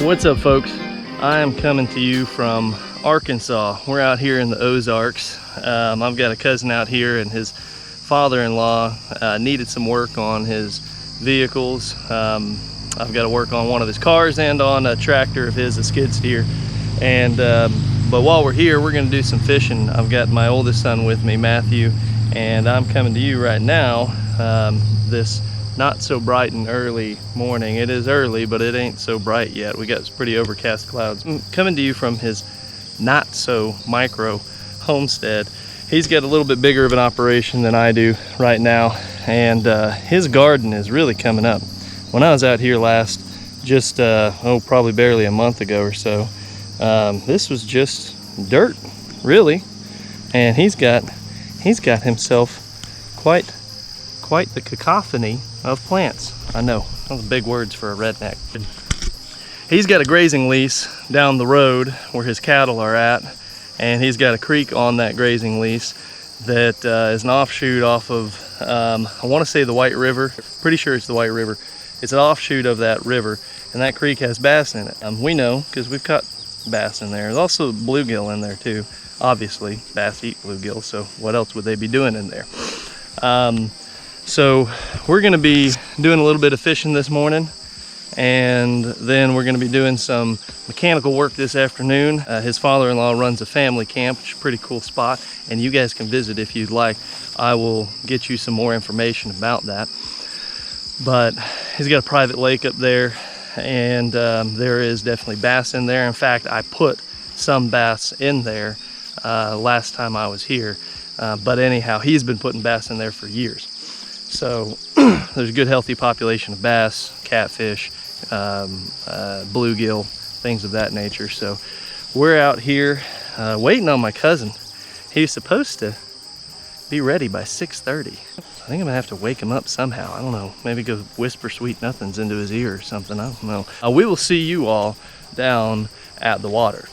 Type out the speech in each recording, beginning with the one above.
What's up, folks? I am coming to you from Arkansas. We're out here in the Ozarks. I've got a cousin out here, and his father-in-law needed some work on his vehicles. I've got to work on one of his cars and on a tractor of his, a skid steer. And but while we're here, we're going to do some fishing. I've got my oldest son with me, Matthew, and I'm coming to you right now. This not so bright and early morning. It is early, but it ain't so bright yet. We got some pretty overcast clouds. I'm coming to you from his not so micro homestead. He's got a little bit bigger of an operation than I do right now, and his garden is really coming up. When I was out here last, just probably barely a month ago or so, this was just dirt, really, and he's got himself quite the cacophony of plants. I know, those are big words for a redneck. He's got a grazing lease down the road where his cattle are at, and he's got a creek on that grazing lease that is an offshoot off of, I want to say the White River. Pretty sure it's the White River. It's an offshoot of that river, and that creek has bass in it. We know, because we've caught bass in there. There's also bluegill in there too. Obviously, bass eat bluegill, so what else would they be doing in there? So we're going to be doing a little bit of fishing this morning, and then we're going to be doing some mechanical work this afternoon. His father-in-law runs a family camp, which is a pretty cool spot, and you guys can visit if you'd like. I will get you some more information about that. But he's got a private lake up there, and there is definitely bass in there. In fact, I put some bass in there last time I was here. But anyhow, he's been putting bass in there for years. So there's a good healthy population of bass, catfish, bluegill, things of that nature. So we're out here waiting on my cousin. He was supposed to be ready by 6:30. I think I'm gonna have to wake him up somehow. I don't know, maybe go whisper sweet nothings into his ear or something, I don't know. We will see you all down at the water.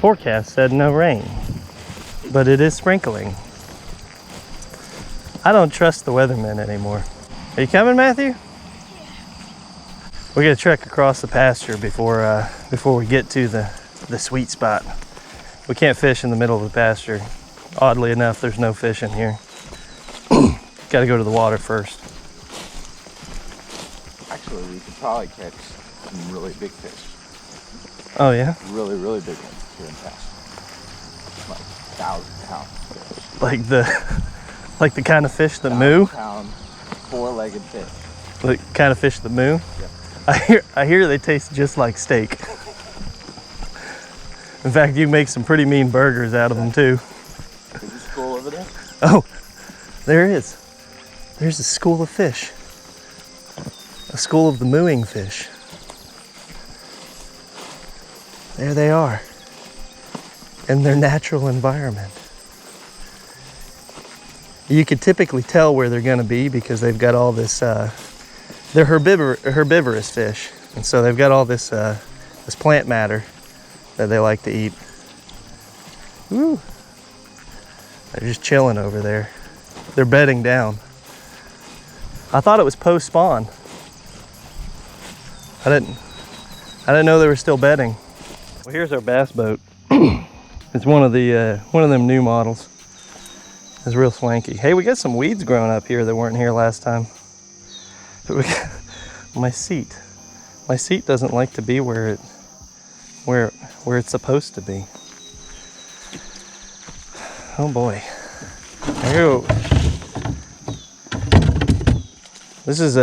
Forecast said no rain, but it is sprinkling. I don't trust the weathermen anymore. Are you coming, Matthew? We gotta trek across the pasture before we get to the sweet spot. We can't fish in the middle of the pasture. Oddly enough, there's no fish in here. Gotta go to the water first. Actually, we could probably catch some really big fish. Oh yeah? Really, really big ones here in town. Like 1,000-pound fish. Like the kind of fish that moo? 1,000-pound, 4-legged fish. The kind of fish that moo? Yep. I hear they taste just like steak. In fact, you make some pretty mean burgers out of them too. There's a school over there. Oh, there is. There's a school of fish. A school of the mooing fish. There they are, in their natural environment. You could typically tell where they're going to be because they've got all this, they're herbivorous fish, and so they've got all this this plant matter that they like to eat. Woo. They're just chilling over there. They're bedding down. I thought it was post-spawn. I didn't know they were still bedding. Well, here's our bass boat. It's one of them new models. It's real swanky. Hey, we got some weeds growing up here that weren't here last time. My seat doesn't like to be where it's supposed to be. Oh boy. There you go. This is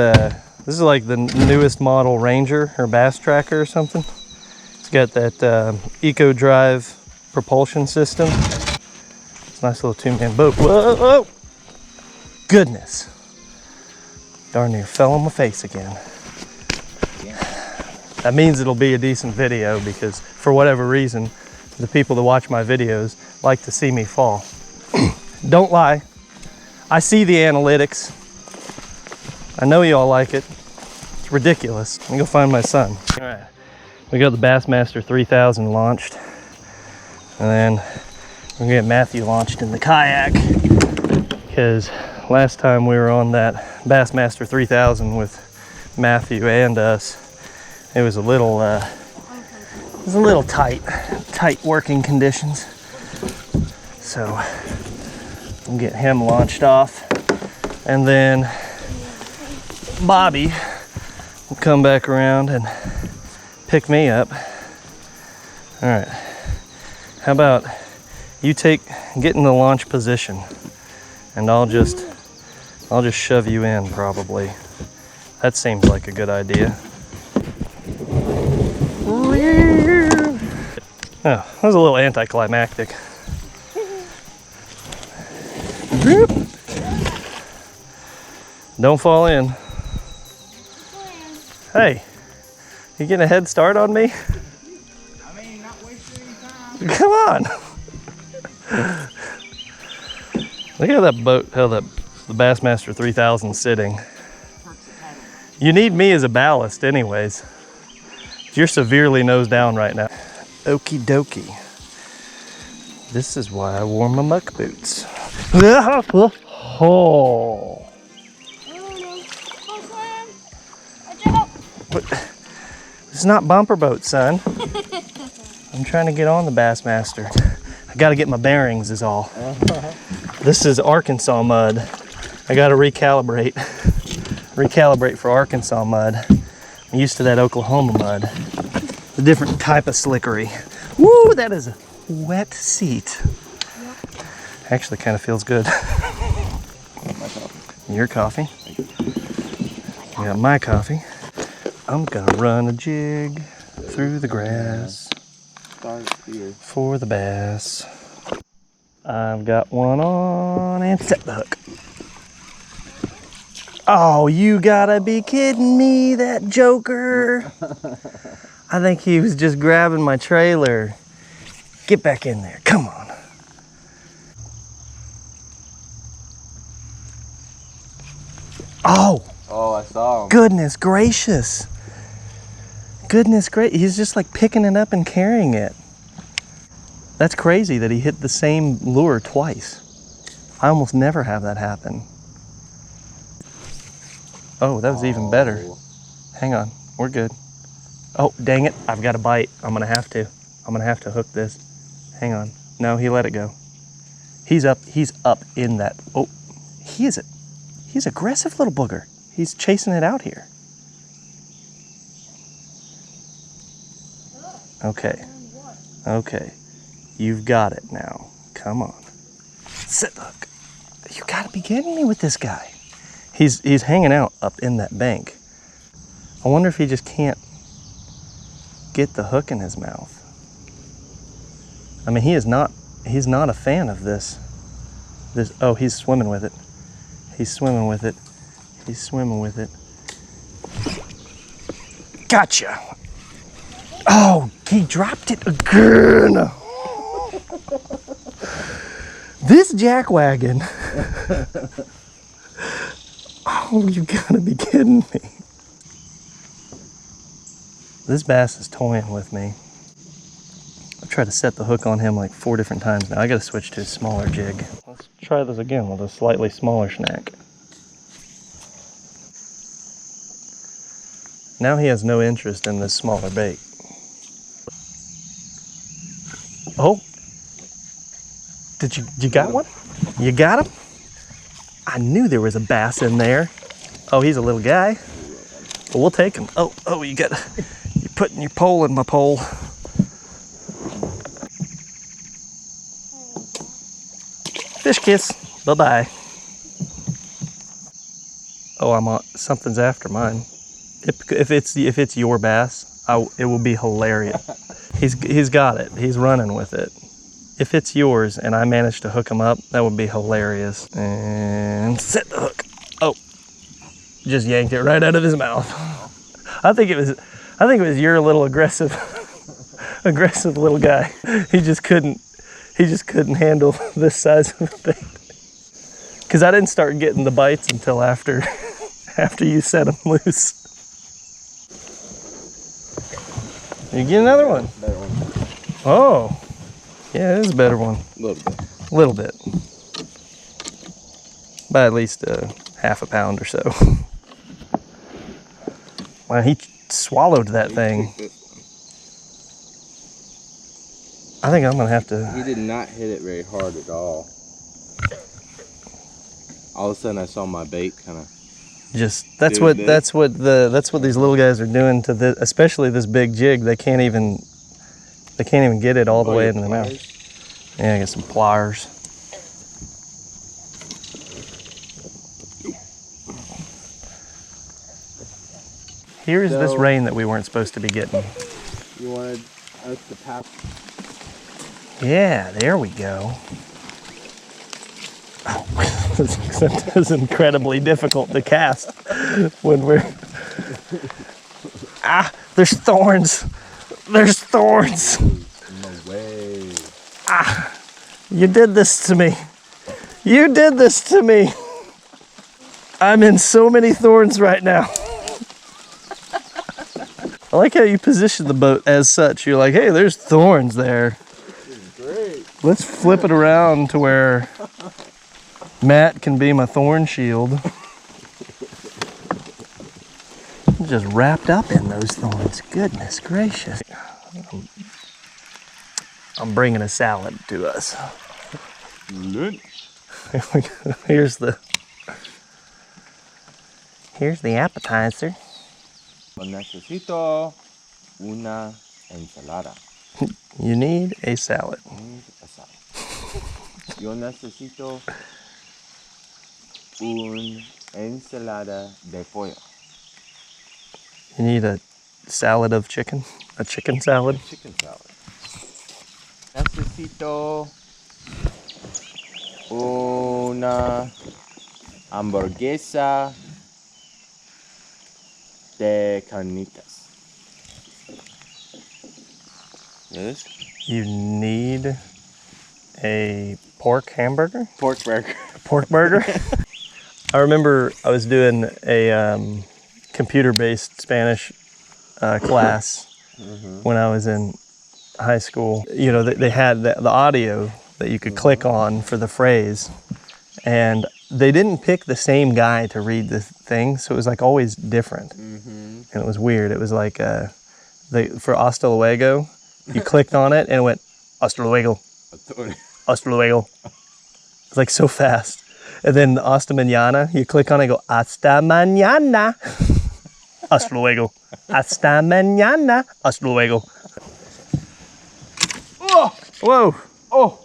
like the newest model Ranger or Bass Tracker or something. It's got that Eco Drive propulsion system. It's a nice little 2-man boat. Whoa, whoa! Goodness. Darn near fell on my face again. That means it'll be a decent video because for whatever reason, the people that watch my videos like to see me fall. Don't lie. I see the analytics. I know you all like it. It's ridiculous. Let me go find my son. All right, we got the Bassmaster 3000 launched, and then we're gonna get Matthew launched in the kayak. because last time we were on that Bassmaster 3000 with Matthew and us, it was a little tight working conditions. So we'll get him launched off, and then Bobby will come back around and pick me up. All right, how about you get in the launch position, and I'll just shove you in probably. That seems like a good idea. Oh, that was a little anticlimactic. Don't fall in. Hey, you getting a head start on me? I mean, not wasting any time. Come on. Look at that boat, the Bassmaster 3000 sitting. You need me as a ballast anyways. You're severely nose down right now. Okie dokie. This is why I wore my muck boots. Oh. It's not bumper boat, son. I'm trying to get on the Bassmaster. I gotta get my bearings is all. This is Arkansas mud. I gotta recalibrate for Arkansas mud. I'm used to that Oklahoma mud. A different type of slickery. Woo, that is a wet seat. Actually kind of feels good. Your coffee. You got my coffee. I'm gonna run a jig through the grass for the bass. I've got one on and set the hook. Oh, you gotta be kidding me, that joker. I think he was just grabbing my trailer. Get back in there, come on. Oh! Oh, I saw him. Goodness gracious. Goodness gracious, he's just like picking it up and carrying it. That's crazy that he hit the same lure twice. I almost never have that happen. Oh, that was even better. Hang on, we're good. Oh, dang it, I've got a bite. I'm gonna have to hook this. Hang on, no, he let it go. He's up in that. Oh, he's aggressive little booger. He's chasing it out here. Okay, you've got it now. Come on, sit the hook. You gotta be kidding me with this guy. He's hanging out up in that bank. I wonder if he just can't get the hook in his mouth. I mean, he's not a fan of this. Oh, he's swimming with it. He's swimming with it. Gotcha. Oh, he dropped it again. This jackwagon. Oh, you gotta be kidding me. This bass is toying with me. I've tried to set the hook on him like 4 different times now. I gotta switch to a smaller jig. Let's try this again with a slightly smaller snack. Now he has no interest in this smaller bait. Oh, you got one? You got him? I knew there was a bass in there. Oh, he's a little guy. But we'll take him. Oh, you're putting your pole in my pole. Fish kiss. Bye-bye. Oh, something's after mine. If it's your bass, it will be hilarious. He's got it. He's running with it. If it's yours and I manage to hook him up, that would be hilarious. And set the hook. Oh, just yanked it right out of his mouth. I think it was your little aggressive little guy. He just couldn't handle this size of a bait. Because I didn't start getting the bites until after you set him loose. You get another one. Better one. Oh, yeah, it is a better one. A little bit. A little bit. by at least half a pound or so. Wow, he swallowed that thing. I think I'm gonna have to. He did not hit it very hard at all. All of a sudden, I saw my bait kind of. Just that's what these little guys are doing to the, especially this big jig. They can't even get it all the way into the mouth. Yeah, I got some pliers. Here's this rain that we weren't supposed to be getting. You wanted us to pass. Yeah, there we go. Oh, that is incredibly difficult to cast when we're... Ah, there's thorns. There's thorns. No way. Ah, you did this to me. You did this to me. I'm in so many thorns right now. I like how you position the boat as such. You're like, hey, there's thorns there. This is great. Let's flip it around to where Matt can be my thorn shield. I'm just wrapped up in those thorns. Goodness gracious. I'm bringing a salad to us. Lunch. Here's the appetizer. Necesito una ensalada. You need a salad. Yo necesito una ensalada de pollo. You need a salad of chicken? A chicken salad? Chicken salad. Necesito una hamburguesa de carnitas. Yes? You need a pork hamburger? Pork burger. Pork burger? I remember I was doing a computer-based Spanish class when I was in high school. You know, they had the audio that you could click on for the phrase, and they didn't pick the same guy to read the thing, so it was like always different. And it was weird. It was like for hasta luego, you clicked on it and it went hasta luego, hasta luego. It's like so fast. And then hasta mañana, you click on it and go hasta mañana, hasta luego, hasta mañana, hasta luego. Oh! Whoa! Oh!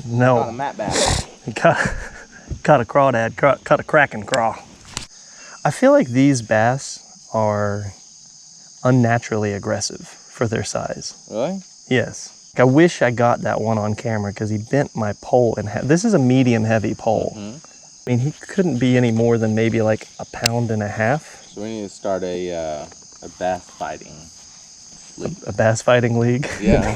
No. Got a mat bass. Caught a crawdad, caught a cracking craw. I feel like these bass are unnaturally aggressive for their size. Really? Yes. I wish I got that one on camera because he bent my pole in half. This is a medium heavy pole. I mean, he couldn't be any more than maybe like 1.5 pounds. So we need to start a bass fighting league. A bass fighting league? Yeah.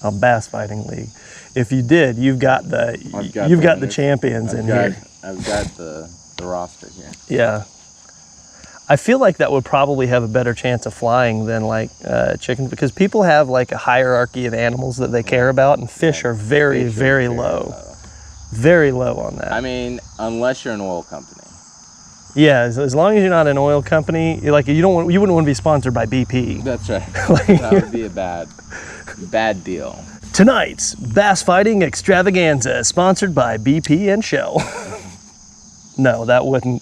A bass fighting league. If you did, you've got the champions in here. I've got the roster here. Yeah. I feel like that would probably have a better chance of flying than like chickens, because people have like a hierarchy of animals that they care about, and fish are very, very low. Very low on that. I mean, unless you're an oil company. Yeah, as long as you're not an oil company, you wouldn't want to be sponsored by BP. That's right. That would be a bad deal. Tonight's bass fighting extravaganza, sponsored by BP and Shell. No, that wouldn't.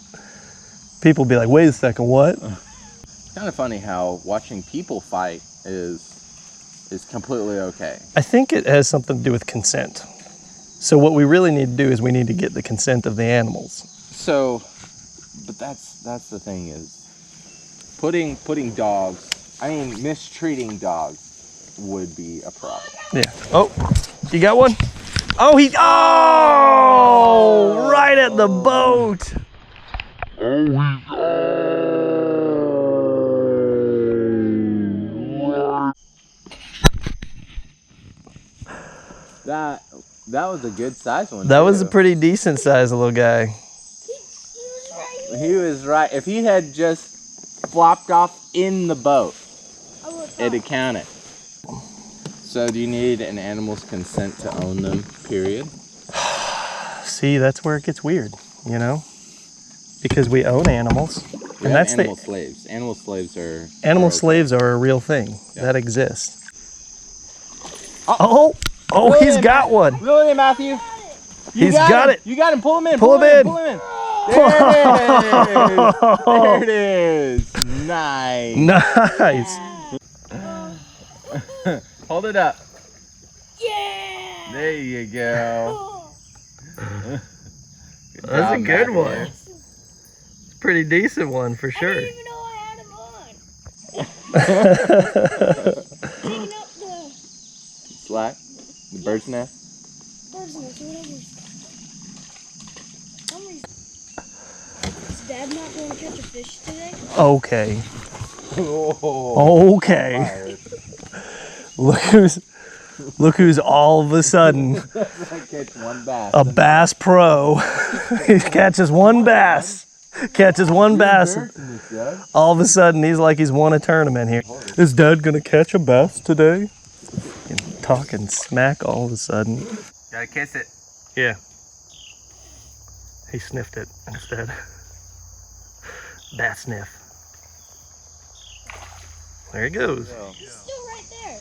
People would be like, wait a second, what? It's kind of funny how watching people fight is completely okay. I think it has something to do with consent. So what we really need to do is we need to get the consent of the animals. So, but that's the thing is, putting dogs, I mean mistreating dogs would be a problem. Yeah. Oh, you got one? Oh, right at the boat. That was a good size one. That was a pretty decent size little guy. He was right. If he had just flopped off in the boat, it'd count it. So do you need an animal's consent to own them, period? See, that's where it gets weird, you know? Because we own animals. We have animal slaves. Animal slaves are... Animal okay. slaves are a real thing that exists. Oh, He's got one. Reel it in, Matthew. He's got it. You got him. Pull him in. Pull him in. Pull him in. There it is. Nice. Nice. Hold it up. Yeah! There you go. That's a good one. Matthew. It's a pretty decent one for I sure. didn't even know I had him on. Taking up the Slack. The bird's nest. bird's nest or whatever. Some reason. Is Dad not going to catch a fish today? Okay. Oh, Okay. Look who's all of a sudden catch one bass. a bass pro. He catches one bass. Catches one bass. All of a sudden he's like he's won a tournament here. Is Dad gonna catch a bass today? And talking smack all of a sudden. Gotta kiss it. Yeah. He sniffed it instead. Bass sniff. There he goes. He's still right there.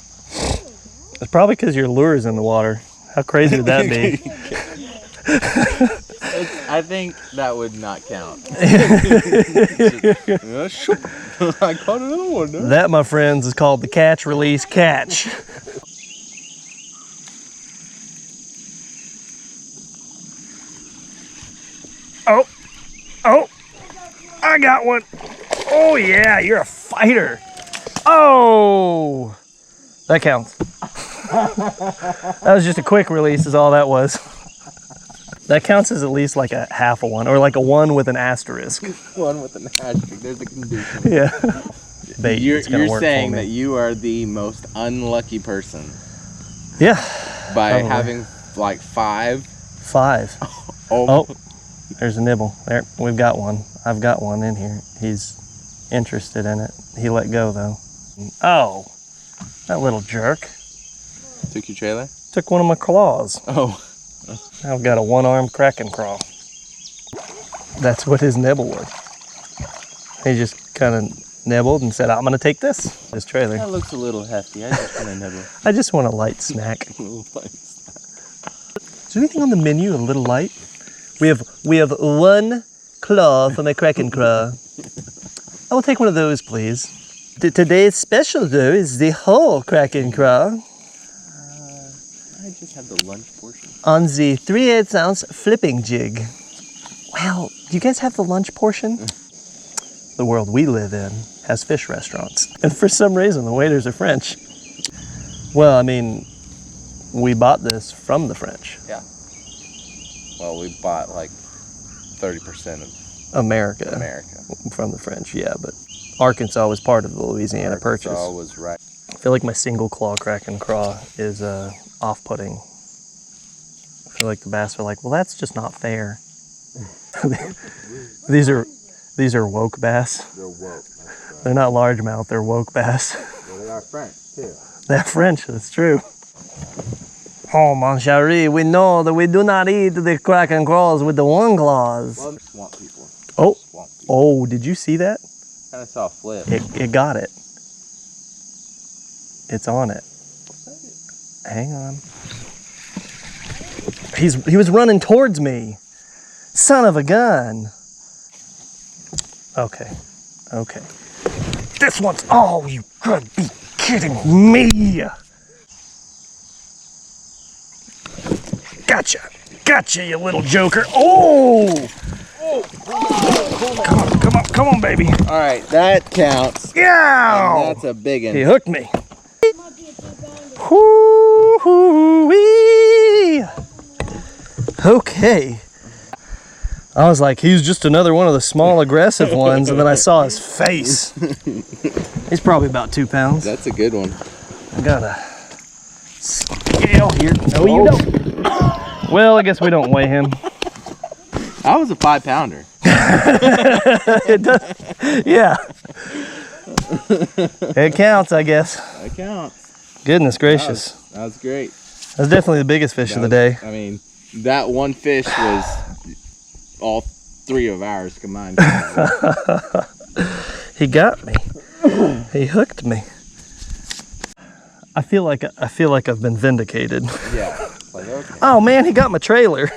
It's probably because your lure's in the water. How crazy would that be? I think that would not count. I caught another one. No? That, my friends, is called the catch, release, catch. Oh, I got one. Oh yeah, you're a fighter. Oh, that counts. That was just a quick release is all that was. That counts as at least like a half a one, or like a one with an asterisk. One with an asterisk. There's a condition. Yeah. Bait, You're work saying for me. that you are the most unlucky person Yeah. by Probably. having like 5. 5. Oh, there's a nibble. There, we've got one. I've got one in here. He's interested in it. He let go though. Oh, that little jerk Took your trailer? took one of my claws. Oh. I've got a one-armed kraken crawl. That's what his nibble was. He just kind of nibbled and said, I'm gonna take this trailer. That looks a little hefty. I just want to nibble. I just want a light snack. A little light. Is there anything on the menu a little light? We have one claw for my kraken craw. I will take one of those, please. Today's special though is the whole kraken craw I just have the lunch portion. on the 3/8 ounce flipping jig. Wow, do you guys have the lunch portion? The world we live in has fish restaurants, and for some reason the waiters are French. Well, I mean, we bought this from the French. Yeah. Well, we bought like 30% of America from the French, yeah, but Arkansas was part of the Louisiana Purchase. Arkansas was right. I feel like my single claw kraken craw is off-putting. I feel like the bass are like, well, that's just not fair. These are woke bass. They're woke. That's right. They're not largemouth, they're woke bass. Well, they are French too. They're French, that's true. Oh, mon chéri, we know that we do not eat the kraken craws with the one claws. Well, swamp people. Oh, Swamp people. oh, did you see that? Kind of saw a flip. It got it. It's on it. Hang on. He was running towards me. Son of a gun. Okay. This one's, oh, you gotta be kidding me. Gotcha, you little joker. Oh! Come on, baby. All right, that counts. Yeah! And that's a big one. He hooked me. Might be a 2-pounder. Woo-hoo-wee. Okay. I was like, he's just another one of the small aggressive ones, and then I saw his face. He's probably about 2 pounds. That's a good one. I got a scale here. No, you don't. Well, I guess we don't weigh him. That was a 5-pounder. It does. Yeah. It counts, I guess. That counts. Goodness gracious. That was great. That's definitely the biggest fish of the day. I mean, That one fish was all 3 of ours combined. He got me. He hooked me. I feel like I've been vindicated. Yeah. Like, okay. Oh man, he got my trailer.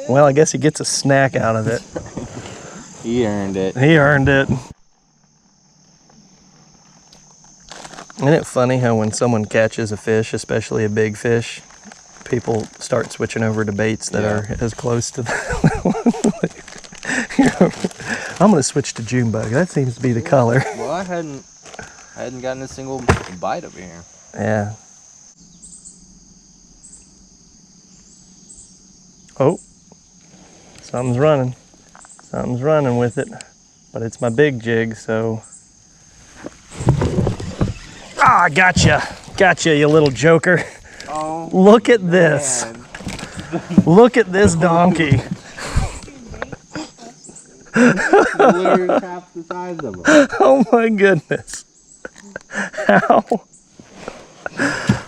Well, I guess he gets a snack out of it. He earned it. He earned it. Isn't it funny how when someone catches a fish, especially a big fish, people start switching over to baits that are as close to the I'm gonna switch to June bug. That seems to be the color. Well, I hadn't gotten a single bite over here. Yeah. Oh, something's running. Something's running with it, but it's my big jig, so. Ah, gotcha. Gotcha, you little joker. Oh, look at this. Look at this donkey. Literally half the size of him. Oh my goodness. How?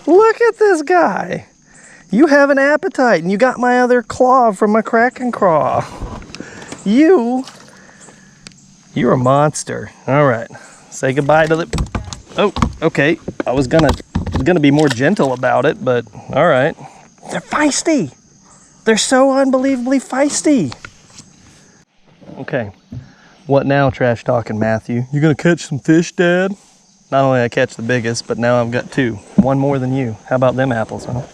Look at this guy. You have an appetite and you got my other claw from my Kraken craw. You're a monster. All right, say goodbye to the, oh, okay. I was gonna be more gentle about it, but all right. They're feisty. They're so unbelievably feisty. Okay, what now, trash talking Matthew? You gonna catch some fish, Dad? Not only I catch the biggest, but now I've got 2. 1 more than you. How about them apples, huh?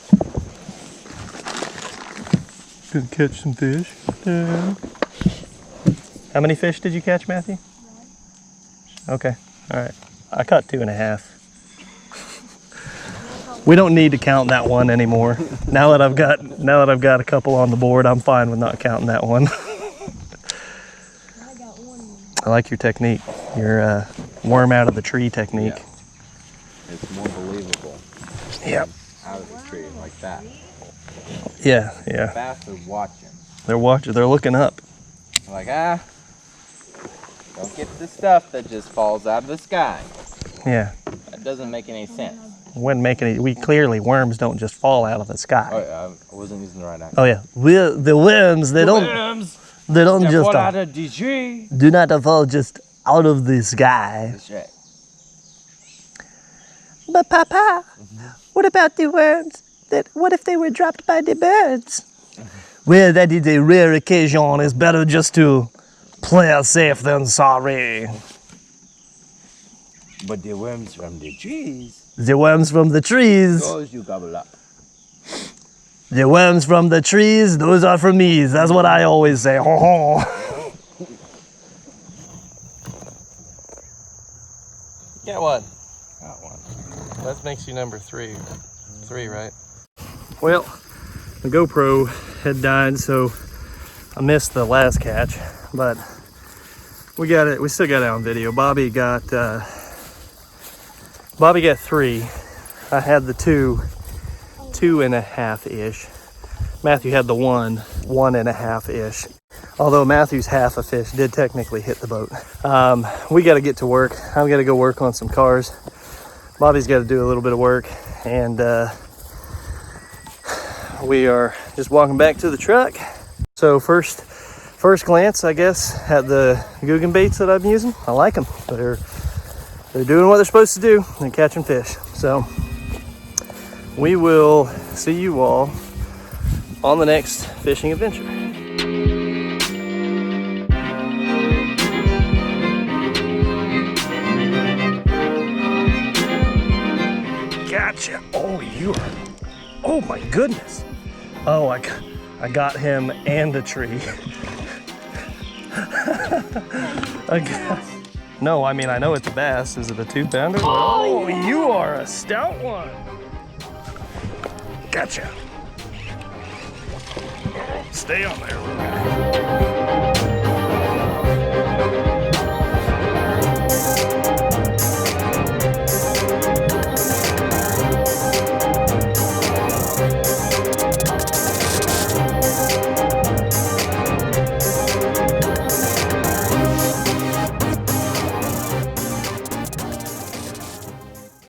Gonna catch some fish, Dad? How many fish did you catch, Matthew? 1. Okay, all right. I caught 2.5. We don't need to count that one anymore. Now that I've got a couple on the board, I'm fine with not counting that one. I like your technique. Your worm out of the tree technique. Yeah. It's more believable. Yep. Out of the tree like that. Yeah, yeah. Bass are watching. They're watching. They're looking up. Like, don't get the stuff that just falls out of the sky. Yeah. That doesn't make any sense. Wouldn't make any. Worms don't just fall out of the sky. Oh, yeah, I wasn't using the right accent. Oh yeah, the worms. They don't just fall out of the tree. do not fall just out of the sky. That's right. But Papa, what about the worms? What if they were dropped by the birds? Well, that is a rare occasion. It's better just to play safe than sorry. But the worms from the trees. The worms from the trees. Those you gobble up. The worms from the trees, those are for me. That's what I always say. Ho ho. Get one. Got one. That makes you number 3. 3, right? Well, the GoPro had died, so I missed the last catch, but we got it. We still got it on video. Bobby got 3. I had the 2.5-ish. Matthew had the 1.5-ish. Although Matthew's half a fish did technically hit the boat. We got to get to work. I've got to go work on some cars. Bobby's got to do a little bit of work, and we are just walking back to the truck. So first glance, I guess, at the Guggen baits that I'm using. I like them. They're doing what they're supposed to do. They're catching fish. So we will see you all on the next fishing adventure. Gotcha. Oh, oh my goodness. Oh, I got him and a tree. No, I mean, I know it's a bass. Is it a 2-pounder? Oh, you are a stout one. Gotcha. Stay on there.